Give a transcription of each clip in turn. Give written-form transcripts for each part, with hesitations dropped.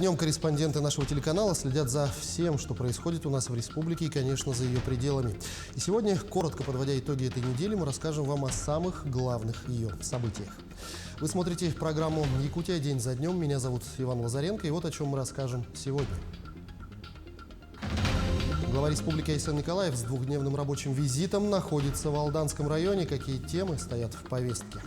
Днем корреспонденты нашего телеканала следят за всем, что происходит у нас в республике и, конечно, за ее пределами. И сегодня, коротко подводя итоги этой недели, мы расскажем вам о самых главных ее событиях. Вы смотрите программу «Якутия. День за днем». Меня зовут Иван Лазаренко, и вот о чем мы расскажем сегодня. Глава республики Айсен Николаев с двухдневным рабочим визитом находится в Алданском районе. Какие темы стоят в повестке?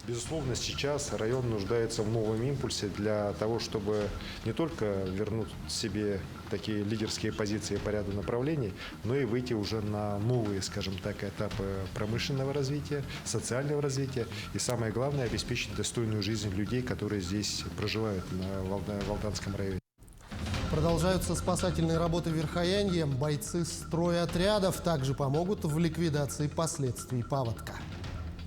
Безусловно, сейчас район нуждается в новом импульсе для того, чтобы не только вернуть себе такие лидерские позиции по ряду направлений, но и выйти уже на новые, скажем так, этапы промышленного развития, социального развития и, самое главное, обеспечить достойную жизнь людей, которые здесь проживают в Алданском районе. Продолжаются спасательные работы в Верхоянье. Бойцы стройотрядов также помогут в ликвидации последствий паводка.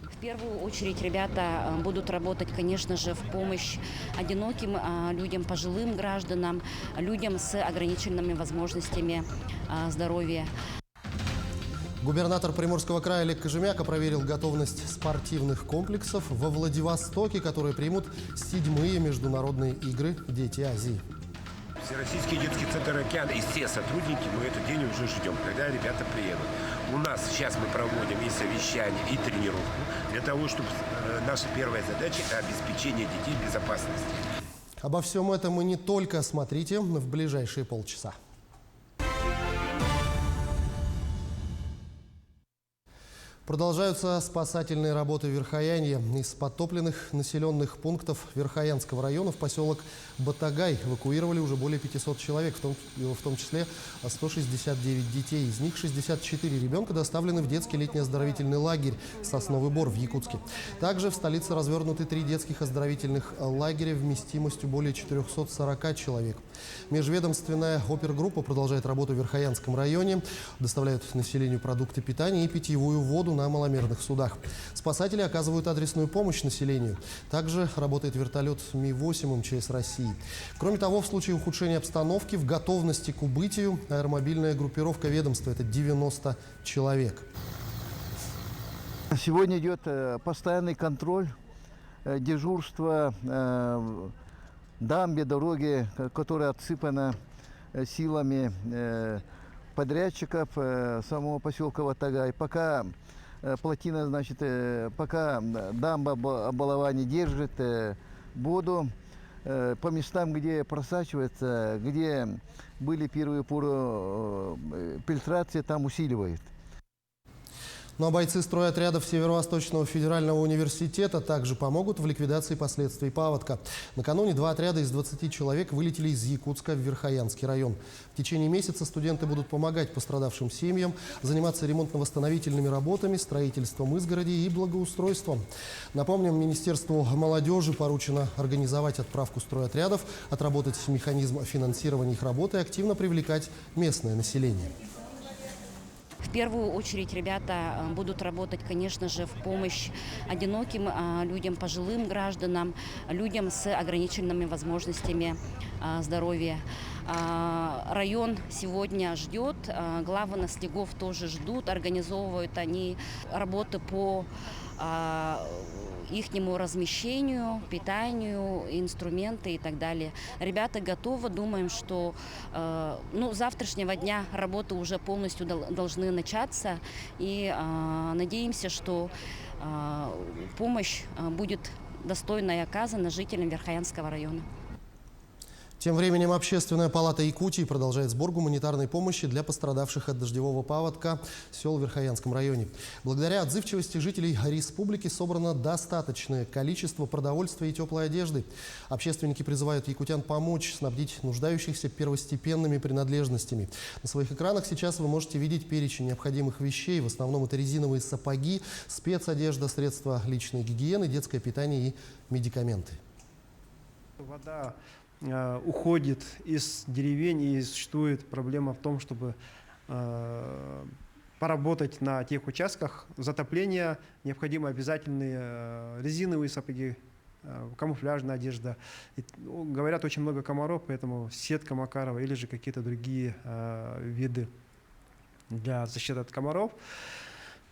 В первую очередь ребята будут работать, конечно же, в помощь одиноким людям, пожилым гражданам, людям с ограниченными возможностями здоровья. Губернатор Приморского края Олег Кожемяка проверил готовность спортивных комплексов во Владивостоке, которые примут 7-е международные игры «Дети Азии». Всероссийский детский центр «Океан» и все сотрудники, мы этот день уже ждем, когда ребята приедут. У нас сейчас мы проводим и совещание, и тренировку для того, чтобы наша первая задача – это обеспечение детей безопасности. Обо всем этом и не только смотрите в ближайшие полчаса. Продолжаются спасательные работы в Верхоянье. Из подтопленных населенных пунктов Верхоянского района в поселок Батагай эвакуировали уже более 500 человек, в том числе 169 детей. Из них 64 ребенка доставлены в детский летний оздоровительный лагерь «Сосновый Бор» в Якутске. Также в столице развернуты 3 детских оздоровительных лагеря вместимостью более 440 человек. Межведомственная опергруппа продолжает работу в Верхоянском районе. Доставляют населению продукты питания и питьевую воду на маломерных судах. Спасатели оказывают адресную помощь населению. Также работает вертолет Ми-8 МЧС России. Кроме того, в случае ухудшения обстановки в готовности к убытию аэромобильная группировка ведомства – это 90 человек. Сегодня идет постоянный контроль, дежурство дамбе, дороги, которая отсыпана силами подрядчиков самого поселка Батагай. Пока плотина, значит, пока дамба Балава не держит воду, по местам, где просачивается, где были первые поры фильтрации, там усиливает. Ну а бойцы стройотрядов Северо-Восточного федерального университета также помогут в ликвидации последствий паводка. Накануне 2 отряда из 20 человек вылетели из Якутска в Верхоянский район. В течение месяца студенты будут помогать пострадавшим семьям, заниматься ремонтно-восстановительными работами, строительством изгородей и благоустройством. Напомним, Министерству молодежи поручено организовать отправку стройотрядов, отработать механизм финансирования их работы и активно привлекать местное население. В первую очередь ребята будут работать, конечно же, в помощь одиноким людям, пожилым гражданам, людям с ограниченными возможностями здоровья. Район сегодня ждет, главы наслегов тоже ждут, организовывают они работы по ихнему размещению, питанию, инструменты и так далее. Ребята готовы, думаем, что с завтрашнего дня работы уже полностью должны начаться. И надеемся, что помощь будет достойно оказана жителям Верхоянского района. Тем временем Общественная палата Якутии продолжает сбор гуманитарной помощи для пострадавших от дождевого паводка сел в Верхоянском районе. Благодаря отзывчивости жителей республики собрано достаточное количество продовольствия и теплой одежды. Общественники призывают якутян помочь снабдить нуждающихся первостепенными принадлежностями. На своих экранах сейчас вы можете видеть перечень необходимых вещей. В основном это резиновые сапоги, спецодежда, средства личной гигиены, детское питание и медикаменты. Вода уходит из деревень, и существует проблема в том, чтобы поработать на тех участках затопления. Необходимы обязательные резиновые сапоги, камуфляжная одежда. И, говорят, очень много комаров, поэтому сетка Макарова или же какие-то другие виды для защиты от комаров.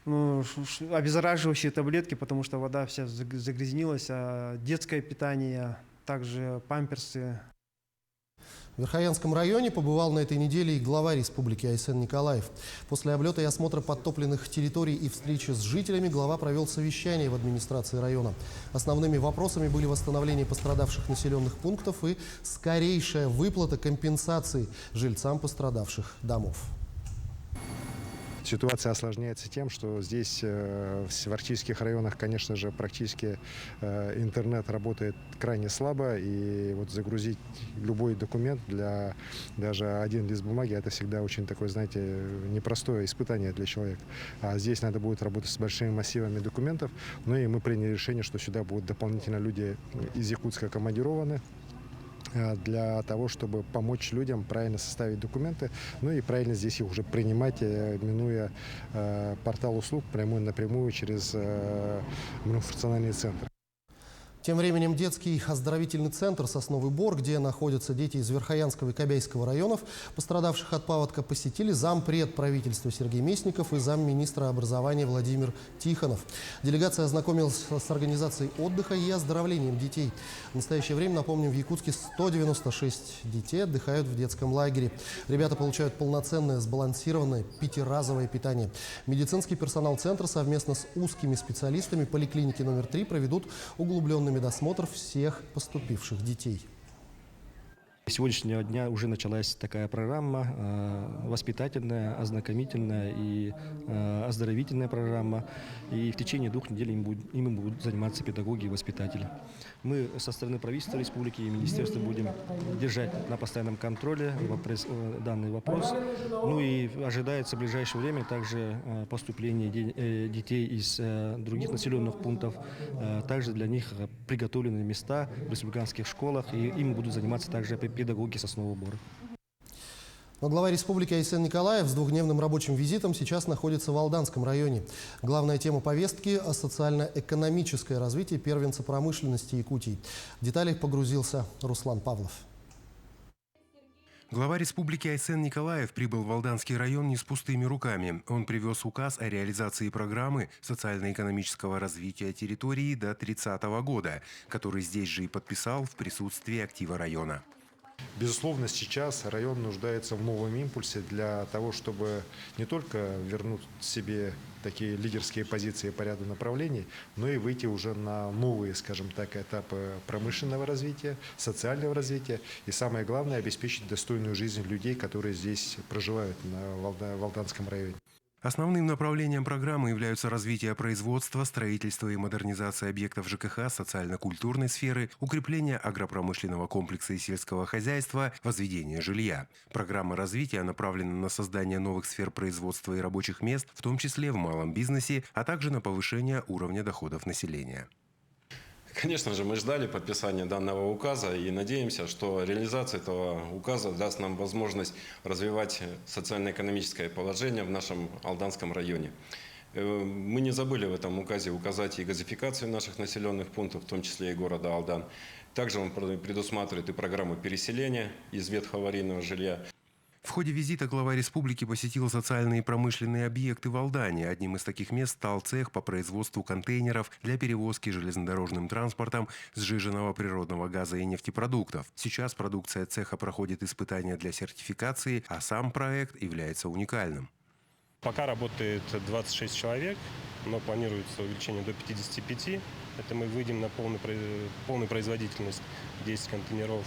Обеззараживающие таблетки, потому что вода вся загрязнилась, детское питание, также памперсы. В Верхоянском районе побывал на этой неделе и глава республики Айсен Николаев. После облета и осмотра подтопленных территорий и встречи с жителями глава провел совещание в администрации района. Основными вопросами были восстановление пострадавших населенных пунктов и скорейшая выплата компенсации жильцам пострадавших домов. Ситуация осложняется тем, что здесь, в арктических районах, конечно же, практически интернет работает крайне слабо. И вот загрузить любой документ, для даже один лист бумаги, это всегда очень такое, знаете, непростое испытание для человека. А здесь надо будет работать с большими массивами документов. Ну и мы приняли решение, что сюда будут дополнительно люди из Якутска командированы, для того, чтобы помочь людям правильно составить документы, ну и правильно здесь их уже принимать, минуя портал услуг напрямую через многофункциональный центр. Тем временем детский оздоровительный центр «Сосновый Бор», где находятся дети из Верхоянского и Кобяйского районов, пострадавших от паводка, посетили зампред правительства Сергей Местников и замминистра образования Владимир Тихонов. Делегация ознакомилась с организацией отдыха и оздоровлением детей. В настоящее время, напомним, в Якутске 196 детей отдыхают в детском лагере. Ребята получают полноценное, сбалансированное, пятиразовое питание. Медицинский персонал центра совместно с узкими специалистами поликлиники номер 3 проведут углубленный медосмотр всех поступивших детей. С сегодняшнего дня уже началась такая программа, воспитательная, ознакомительная и оздоровительная программа. И в течение 2 недель ими будут заниматься педагоги и воспитатели. Мы со стороны правительства республики и министерства будем держать на постоянном контроле данный вопрос. Ну и ожидается в ближайшее время также поступление детей из других населенных пунктов. Также для них приготовлены места в республиканских школах, и им будут заниматься также педагоги Соснового Бора. Но глава республики Айсен Николаев с 2-дневным рабочим визитом сейчас находится в Алданском районе. Главная тема повестки – социально-экономическое развитие первенца промышленности Якутии. В детали погрузился Руслан Павлов. Глава республики Айсен Николаев прибыл в Алданский район не с пустыми руками. Он привез указ о реализации программы социально-экономического развития территории до 30 года, который здесь же и подписал в присутствии актива района. Безусловно, сейчас район нуждается в новом импульсе для того, чтобы не только вернуть себе такие лидерские позиции по ряду направлений, но и выйти уже на новые, скажем так, этапы промышленного развития, социального развития и, самое главное, обеспечить достойную жизнь людей, которые здесь проживают в Алданском районе. Основным направлением программы являются развитие производства, строительство и модернизация объектов ЖКХ, социально-культурной сферы, укрепление агропромышленного комплекса и сельского хозяйства, возведение жилья. Программа развития направлена на создание новых сфер производства и рабочих мест, в том числе в малом бизнесе, а также на повышение уровня доходов населения. Конечно же, мы ждали подписания данного указа и надеемся, что реализация этого указа даст нам возможность развивать социально-экономическое положение в нашем Алданском районе. Мы не забыли в этом указе указать и газификацию наших населенных пунктов, в том числе и города Алдан. Также он предусматривает и программу переселения из ветхого аварийного жилья. В ходе визита глава республики посетил социальные и промышленные объекты в Алдане. Одним из таких мест стал цех по производству контейнеров для перевозки железнодорожным транспортом сжиженного природного газа и нефтепродуктов. Сейчас продукция цеха проходит испытания для сертификации, а сам проект является уникальным. Пока работает 26 человек, но планируется увеличение до 55. Это мы выйдем на полную производительность 10 контейнеров.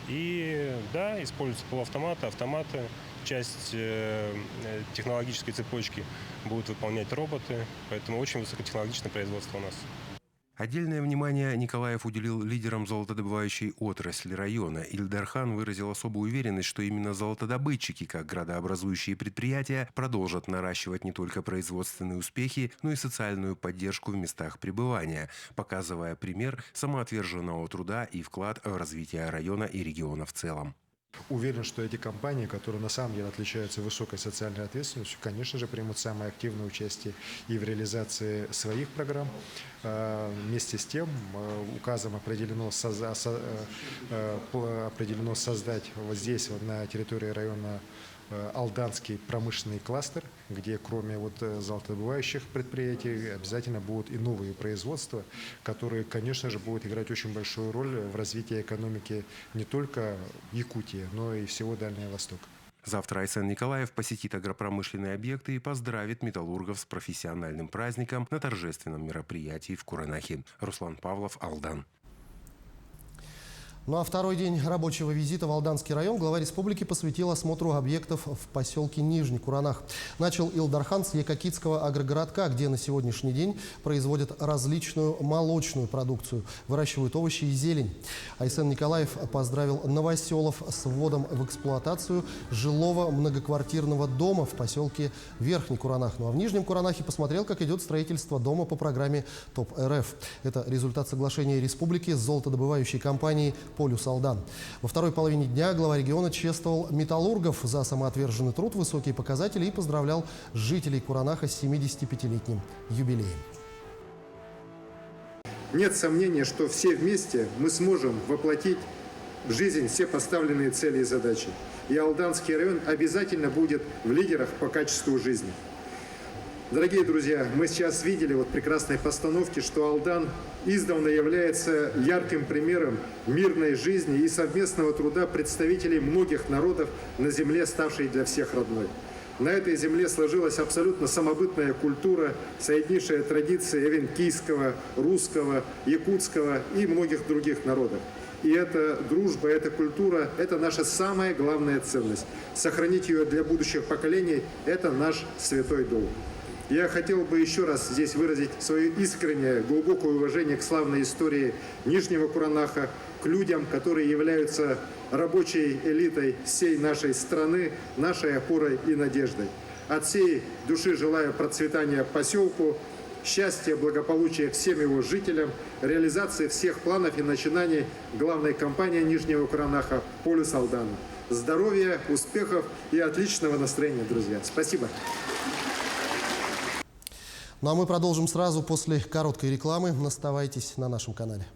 И да, используются полуавтоматы, автоматы. Часть технологической цепочки будут выполнять роботы, поэтому очень высокотехнологичное производство у нас. Отдельное внимание Николаев уделил лидерам золотодобывающей отрасли района. Ильдархан выразил особую уверенность, что именно золотодобытчики, как градообразующие предприятия, продолжат наращивать не только производственные успехи, но и социальную поддержку в местах пребывания, показывая пример самоотверженного труда и вклад в развитие района и региона в целом. Уверен, что эти компании, которые на самом деле отличаются высокой социальной ответственностью, конечно же, примут самое активное участие и в реализации своих программ. Вместе с тем, указом определено создать вот здесь, вот на территории района алданский промышленный кластер, где кроме золотодобывающих предприятий обязательно будут и новые производства, которые, конечно же, будут играть очень большую роль в развитии экономики не только Якутии, но и всего Дальнего Востока. Завтра Айсен Николаев посетит агропромышленные объекты и поздравит металлургов с профессиональным праздником на торжественном мероприятии в Куранахе. Руслан Павлов, Алдан. Ну а второй день рабочего визита в Алданский район глава республики посвятил осмотру объектов в поселке Нижний Куранах. Начал Илдархан с Екакитского агрогородка, где на сегодняшний день производят различную молочную продукцию, выращивают овощи и зелень. Айсен Николаев поздравил новоселов с вводом в эксплуатацию жилого многоквартирного дома в поселке Верхний Куранах. Ну а в Нижнем Куранахе посмотрел, как идет строительство дома по программе ТОП-РФ. Это результат соглашения республики с золотодобывающей компанией «Полюс Алдан». Во второй половине дня глава региона чествовал металлургов за самоотверженный труд, высокие показатели и поздравлял жителей Куранаха с 75-летним юбилеем. Нет сомнения, что все вместе мы сможем воплотить в жизнь все поставленные цели и задачи. И Алданский район обязательно будет в лидерах по качеству жизни. Дорогие друзья, мы сейчас видели прекрасной постановки, что Алдан издавна является ярким примером мирной жизни и совместного труда представителей многих народов на земле, ставшей для всех родной. На этой земле сложилась абсолютно самобытная культура, соединившая традиции эвенкийского, русского, якутского и многих других народов. И эта дружба, эта культура – это наша самая главная ценность. Сохранить ее для будущих поколений – это наш святой долг. Я хотел бы еще раз здесь выразить свое искреннее, глубокое уважение к славной истории Нижнего Куранаха, к людям, которые являются рабочей элитой всей нашей страны, нашей опорой и надеждой. От всей души желаю процветания поселку, счастья, благополучия всем его жителям, реализации всех планов и начинаний главной компании Нижнего Куранаха «Полюс Алдан». Здоровья, успехов и отличного настроения, друзья. Спасибо. Ну а мы продолжим сразу после короткой рекламы. Оставайтесь на нашем канале.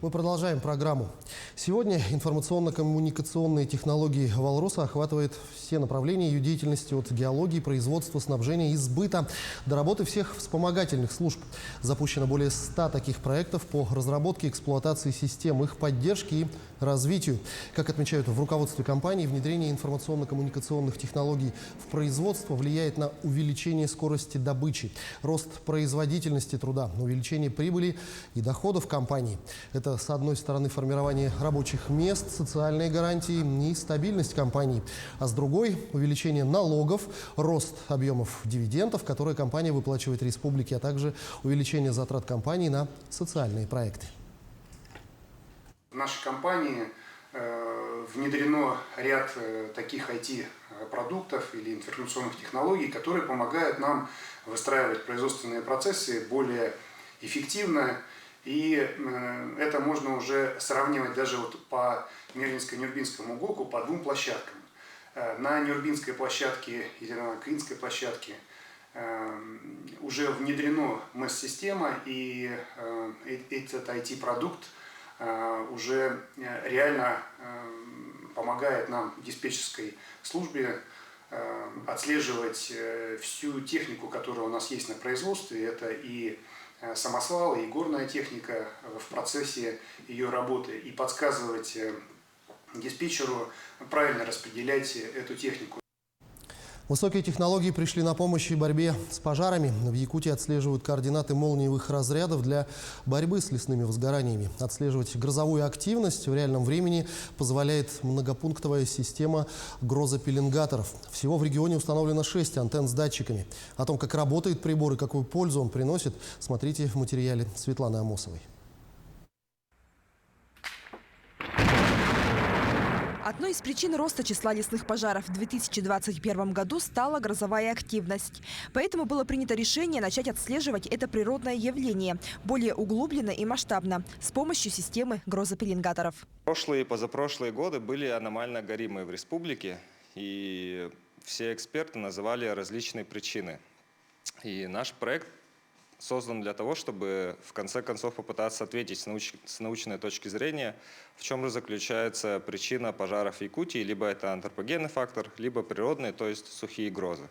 Мы продолжаем программу. Сегодня информационно-коммуникационные технологии Валроса охватывают все направления ее деятельности от геологии, производства, снабжения и сбыта до работы всех вспомогательных служб. Запущено более 100 таких проектов по разработке и эксплуатации систем, их поддержке и развитию. Как отмечают в руководстве компании, внедрение информационно-коммуникационных технологий в производство влияет на увеличение скорости добычи, рост производительности труда, увеличение прибыли и доходов компании. Это, с одной стороны, формирование рабочих мест, социальные гарантии и стабильность компании, а с другой – увеличение налогов, рост объемов дивидендов, которые компания выплачивает республике, а также увеличение затрат компании на социальные проекты. В нашей компании внедрено ряд таких IT-продуктов или информационных технологий, которые помогают нам выстраивать производственные процессы более эффективно. И это можно уже сравнивать даже по Нервинско-Нюрбинскому ГОКу по двум площадкам. На Нюрбинской площадке или на Кринской площадке уже внедрено МЭС-система, и этот IT-продукт уже реально помогает нам в диспетчерской службе отслеживать всю технику, которая у нас есть на производстве. Это и самосвалы, и горная техника в процессе ее работы, и подсказывать диспетчеру правильно распределять эту технику. Высокие технологии пришли на помощь и борьбе с пожарами. В Якутии отслеживают координаты молниевых разрядов для борьбы с лесными возгораниями. Отслеживать грозовую активность в реальном времени позволяет многопунктовая система грозопеленгаторов. Всего в регионе установлено 6 антенн с датчиками. О том, как работает прибор и какую пользу он приносит, смотрите в материале Светланы Амосовой. Одной из причин роста числа лесных пожаров в 2021 году стала грозовая активность. Поэтому было принято решение начать отслеживать это природное явление более углубленно и масштабно с помощью системы грозопеленгаторов. Прошлые и позапрошлые годы были аномально горимые в республике, и все эксперты называли различные причины. И наш проект создан для того, чтобы в конце концов попытаться ответить с научной точки зрения, в чем же заключается причина пожаров в Якутии. Либо это антропогенный фактор, либо природный, то есть сухие грозы.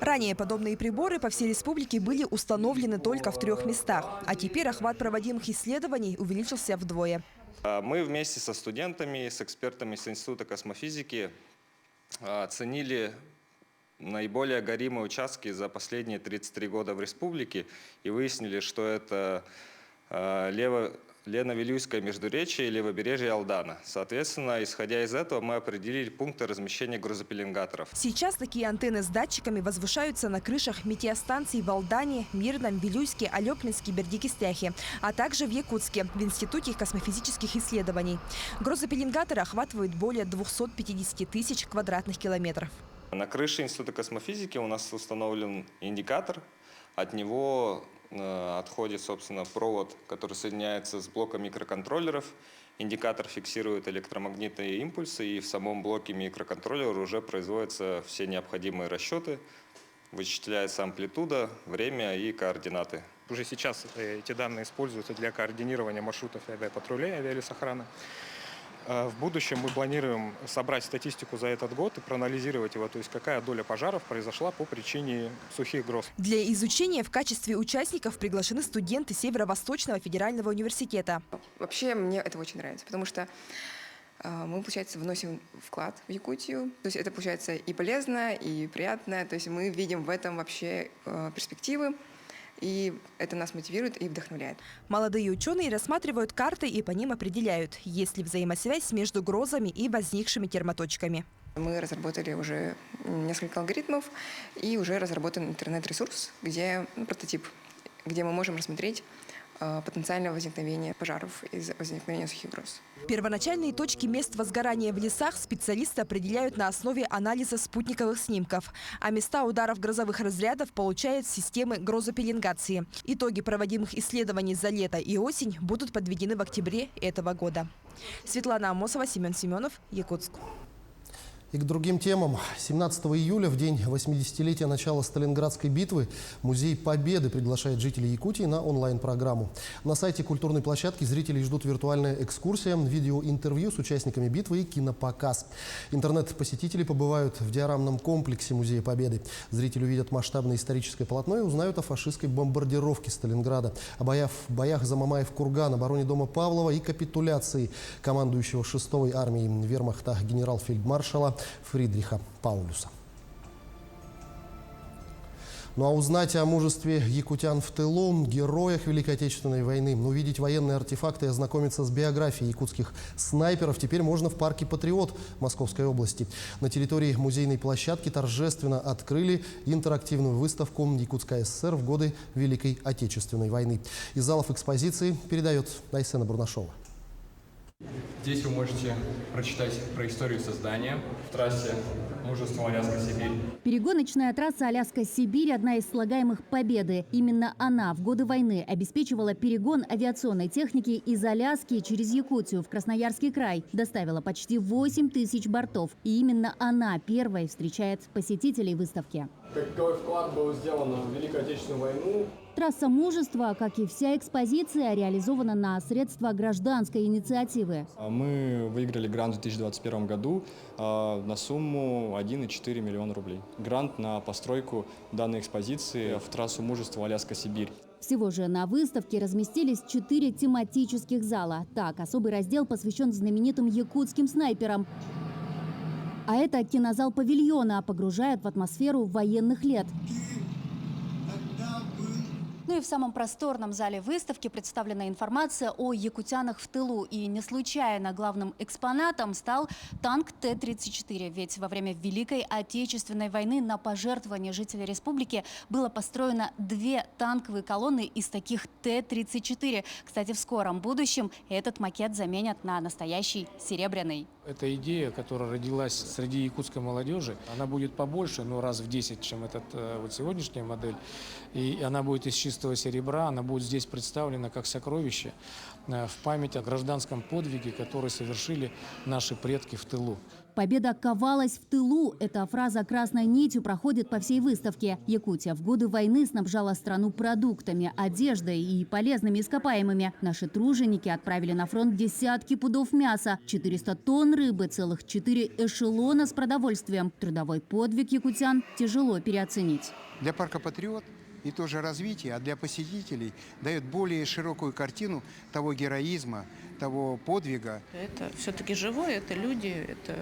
Ранее подобные приборы по всей республике были установлены только в 3 местах, а теперь охват проводимых исследований увеличился вдвое. Мы вместе со студентами, с экспертами с Института космофизики оценили наиболее горимые участки за последние 33 года в республике и выяснили, что это Лено-Вилюйское междуречье и левобережье Алдана. Соответственно, исходя из этого, мы определили пункты размещения грузопеленгаторов. Сейчас такие антенны с датчиками возвышаются на крышах метеостанций в Алдане, Мирном, Вилюйске, Алепинске, Бердикистяхе, а также в Якутске, в Институте космофизических исследований. Грузопеленгаторы охватывают более 250 тысяч квадратных километров. На крыше Института космофизики у нас установлен индикатор. От него отходит, собственно, провод, который соединяется с блоком микроконтроллеров. Индикатор фиксирует электромагнитные импульсы, и в самом блоке микроконтроллера уже производятся все необходимые расчеты. Вычисляется амплитуда, время и координаты. Уже сейчас эти данные используются для координирования маршрутов авиапатрулей, авиалесохрана. В будущем мы планируем собрать статистику за этот год и проанализировать его, то есть какая доля пожаров произошла по причине сухих гроз. Для изучения в качестве участников приглашены студенты Северо-Восточного федерального университета. Вообще мне это очень нравится, потому что мы, получается, вносим вклад в Якутию. То есть это, получается, и полезно, и приятно. То есть мы видим в этом вообще перспективы. И это нас мотивирует и вдохновляет. Молодые ученые рассматривают карты и по ним определяют, есть ли взаимосвязь между грозами и возникшими термоточками. Мы разработали уже несколько алгоритмов и уже разработан интернет-ресурс, прототип, где мы можем рассмотреть потенциальное возникновение пожаров из-за возникновения сухих гроз. Первоначальные точки мест возгорания в лесах специалисты определяют на основе анализа спутниковых снимков, а места ударов грозовых разрядов получают системы грозопеленгации. Итоги проводимых исследований за лето и осень будут подведены в октябре этого года. Светлана Амосова, Семен Семенов, Якутск. И к другим темам. 17 июля, в день 80-летия начала Сталинградской битвы, Музей Победы приглашает жителей Якутии на онлайн-программу. На сайте культурной площадки зрителей ждут виртуальная экскурсия, видеоинтервью с участниками битвы и кинопоказ. Интернет-посетители побывают в диорамном комплексе Музея Победы. Зрители увидят масштабное историческое полотно и узнают о фашистской бомбардировке Сталинграда, о боях за Мамаев-Курган, обороне дома Павлова и капитуляции командующего 6-й армией вермахта генерал-фельдмаршала Фридриха Паулюса. Ну а узнать о мужестве якутян в тылу, героях Великой Отечественной войны, увидеть военные артефакты и ознакомиться с биографией якутских снайперов теперь можно в парке «Патриот» Московской области. На территории музейной площадки торжественно открыли интерактивную выставку «Якутская ССР в годы Великой Отечественной войны». Из залов экспозиции передает Айсена Бурнашова. Здесь вы можете прочитать про историю создания в трассе «Мужество Аляска-Сибирь». Перегоночная трасса Аляска-Сибирь – одна из слагаемых Победы. Именно она в годы войны обеспечивала перегон авиационной техники из Аляски через Якутию в Красноярский край. Доставила почти 8 тысяч бортов. И именно она первой встречает посетителей выставки. Какой вклад был сделан в Великую Отечественную войну? Трасса «Мужество», как и вся экспозиция, реализована на средства гражданской инициативы. Мы выиграли грант в 2021 году на сумму 1,4 миллиона рублей. Грант на постройку данной экспозиции в трассу «Мужество Аляска-Сибирь». Всего же на выставке разместились 4 тематических зала. Так, особый раздел посвящен знаменитым якутским снайперам. А это кинозал павильона, погружает в атмосферу военных лет. Ну и в самом просторном зале выставки представлена информация о якутянах в тылу. И не случайно главным экспонатом стал танк Т-34. Ведь во время Великой Отечественной войны на пожертвования жителей республики было построено 2 танковые колонны из таких Т-34. Кстати, в скором будущем этот макет заменят на настоящий серебряный. Эта идея, которая родилась среди якутской молодежи, она будет побольше, раз в 10, чем сегодняшняя модель. И она будет из чистого серебра, она будет здесь представлена как сокровище в память о гражданском подвиге, который совершили наши предки в тылу. Победа ковалась в тылу. Эта фраза красной нитью проходит по всей выставке. Якутия в годы войны снабжала страну продуктами, одеждой и полезными ископаемыми. Наши труженики отправили на фронт десятки пудов мяса, 400 тонн рыбы, целых 4 эшелона с продовольствием. Трудовой подвиг якутян тяжело переоценить. Для парка «Патриот» и тоже развитие, а для посетителей дает более широкую картину того героизма, того подвига. Это все-таки живое, это люди, это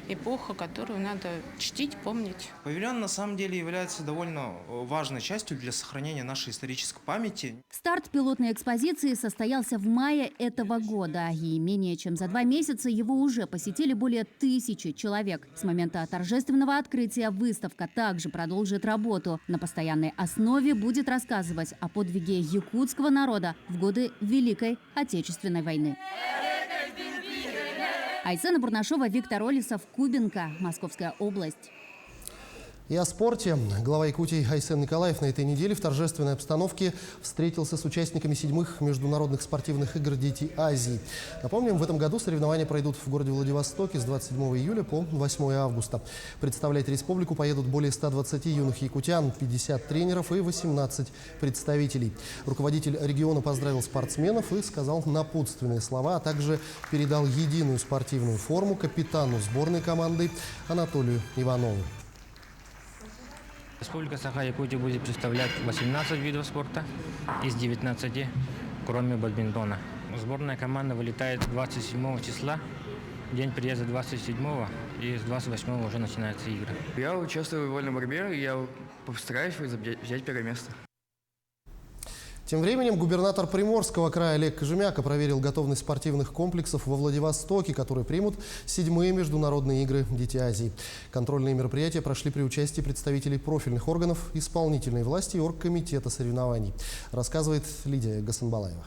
эпоха, которую надо чтить, помнить. Павильон на самом деле является довольно важной частью для сохранения нашей исторической памяти. Старт пилотной экспозиции состоялся в мае этого года. И менее чем за 2 месяца его уже посетили более 1000 человек. С момента торжественного открытия выставка также продолжит работу. На постоянной основе будет рассказывать о подвиге якутского народа в годы Великой Отечественной войны. Айсена Бурнашова, Виктор Олесов, Кубинка, Московская область. И о спорте. Глава Якутии Айсен Николаев на этой неделе в торжественной обстановке встретился с участниками 7-х международных спортивных игр «Дети Азии». Напомним, в этом году соревнования пройдут в городе Владивостоке с 27 июля по 8 августа. Представлять республику поедут более 120 юных якутян, 50 тренеров и 18 представителей. Руководитель региона поздравил спортсменов и сказал напутственные слова, а также передал единую спортивную форму капитану сборной команды Анатолию Иванову. Республика Саха-Якутия будет представлять 18 видов спорта из 19, кроме бадминтона. Сборная команда вылетает 27 числа, день приезда 27-го, и с 28-го уже начинаются игры. Я участвую в вольной борьбе, и я постараюсь взять первое место. Тем временем губернатор Приморского края Олег Кожемяка проверил готовность спортивных комплексов во Владивостоке, которые примут 7-е международные игры «Дети Азии». Контрольные мероприятия прошли при участии представителей профильных органов исполнительной власти и оргкомитета соревнований. Рассказывает Лидия Гасанбалаева.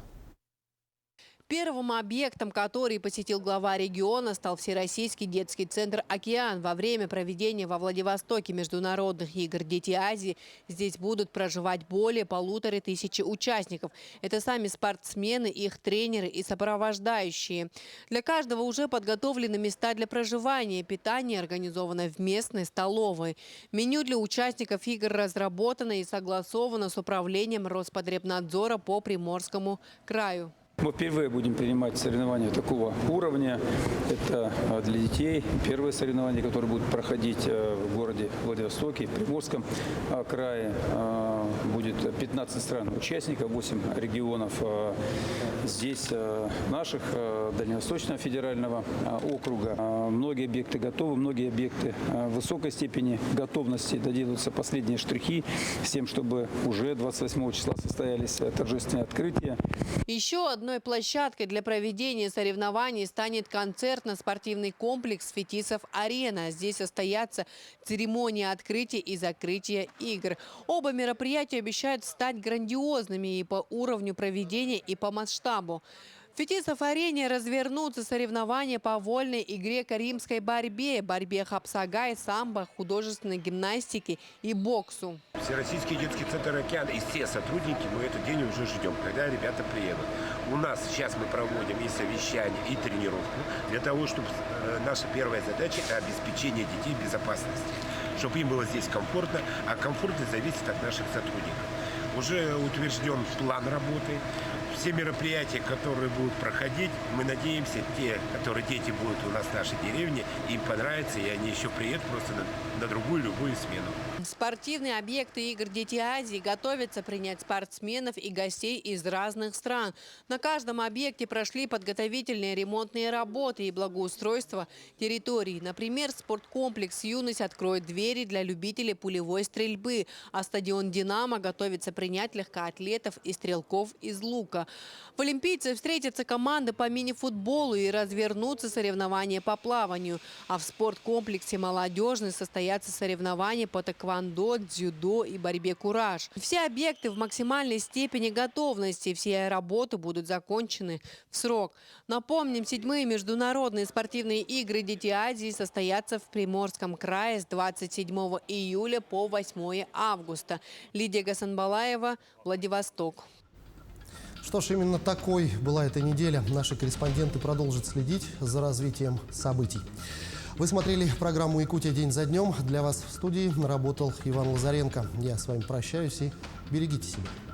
Первым объектом, который посетил глава региона, стал Всероссийский детский центр «Океан». Во время проведения во Владивостоке международных игр «Дети Азии» здесь будут проживать более 1500 участников. Это сами спортсмены, их тренеры и сопровождающие. Для каждого уже подготовлены места для проживания. Питание организовано в местной столовой. Меню для участников игр разработано и согласовано с управлением Роспотребнадзора по Приморскому краю. Мы впервые будем принимать соревнования такого уровня. Это для детей. Первые соревнования, которые будут проходить в городе Владивостоке, в Приморском крае. Будет 15 стран участников, 8 регионов. Здесь наших, Дальневосточного федерального округа. Многие объекты готовы, многие объекты в высокой степени готовности. Доделаются последние штрихи с тем, чтобы уже 28 числа состоялись торжественные открытия. Еще одной площадкой для проведения соревнований станет концертно-спортивный комплекс «Фетисов-Арена». Здесь состоятся церемонии открытия и закрытия игр. Оба мероприятия обещают стать грандиозными и по уровню проведения, и по масштабу. В Фетисов-Арене развернутся соревнования по вольной игре, каримской борьбе, борьбе хапсагай, самбо, художественной гимнастике и боксу. Всероссийский детский центр «Океан» и все сотрудники, мы этот день уже ждем, когда ребята приедут. У нас сейчас мы проводим и совещание, и тренировку для того, чтобы наша первая задача – это обеспечение детей безопасности. Чтобы им было здесь комфортно, а комфортность зависит от наших сотрудников. Уже утвержден план работы. Все мероприятия, которые будут проходить, мы надеемся, те, которые дети будут у нас в нашей деревне, им понравится, и они еще приедут просто на другую любую смену. Спортивные объекты игр «Дети Азии» готовятся принять спортсменов и гостей из разных стран. На каждом объекте прошли подготовительные ремонтные работы и благоустройство территорий. Например, спорткомплекс «Юность» откроет двери для любителей пулевой стрельбы, а стадион «Динамо» готовится принять легкоатлетов и стрелков из лука. В Олимпийце встретятся команды по мини-футболу и развернутся соревнования по плаванию. А в спорткомплексе «Молодежный» состоятся соревнования по тэквондо, дзюдо и борьбе кураж. Все объекты в максимальной степени готовности. Все работы будут закончены в срок. Напомним, 7-е международные спортивные игры «Дети Азии» состоятся в Приморском крае с 27 июля по 8 августа. Лидия Гасанбалаева, Владивосток. Что ж, именно такой была эта неделя. Наши корреспонденты продолжат следить за развитием событий. Вы смотрели программу «Якутия. День за днем». Для вас в студии работал Иван Лазаренко. Я с вами прощаюсь и берегите себя.